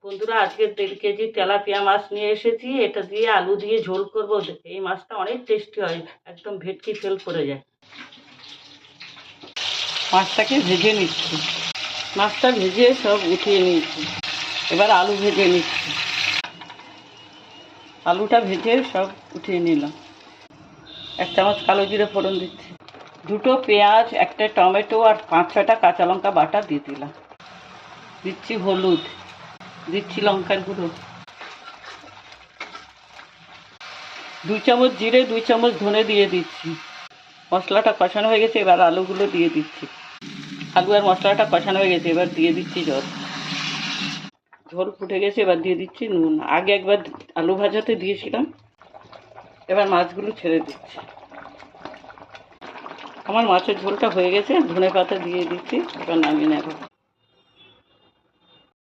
বন্ধুরা, আজকে 1.5 KG tilapia মাছ নিয়ে এসেছি। এটা দিয়ে আলু দিয়ে ঝোল করব। এই মাছটা অনেক টেস্টি হয়, একদম ভেটকি ফেল করে যায়। মাছটাকে ভেজে নিচ্ছি। মাছটা ভেজে সব উঠিয়ে নিয়েছি। এবার আলু ভেজে নিচ্ছি। আলুটা ভেজে সব উঠিয়ে নিলাম। 1 চামচ কালো জিরে ফোড়ন দিচ্ছি। 2টো পেঁয়াজ, 1টা টমেটো আর 5-6টা কাঁচা লঙ্কা বাটা দিয়ে দিলাম। দিচ্ছি হলুদ, দিচ্ছি লঙ্কার গুঁড়ো, 2 চামচ জিরে, 2 চামচ ধনে দিয়ে দিচ্ছি। মশলাটা কষানো হয়ে গেছে, এবার আলুগুলো দিয়ে দিচ্ছি। আলু আর মশলাটা কষানো হয়ে গেছে, এবার দিয়ে দিচ্ছি জল। ঝোল ফুটে গেছে, এবার দিয়ে দিচ্ছি নুন। আগে একবার আলু ভাজাতে দিয়েছিলাম, এবার মাছগুলো ছেড়ে দিচ্ছি। আমার মাছের ঝোলটা হয়ে গেছে, ধনে পাতা দিয়ে দিচ্ছি, এবার নামিয়ে নেব।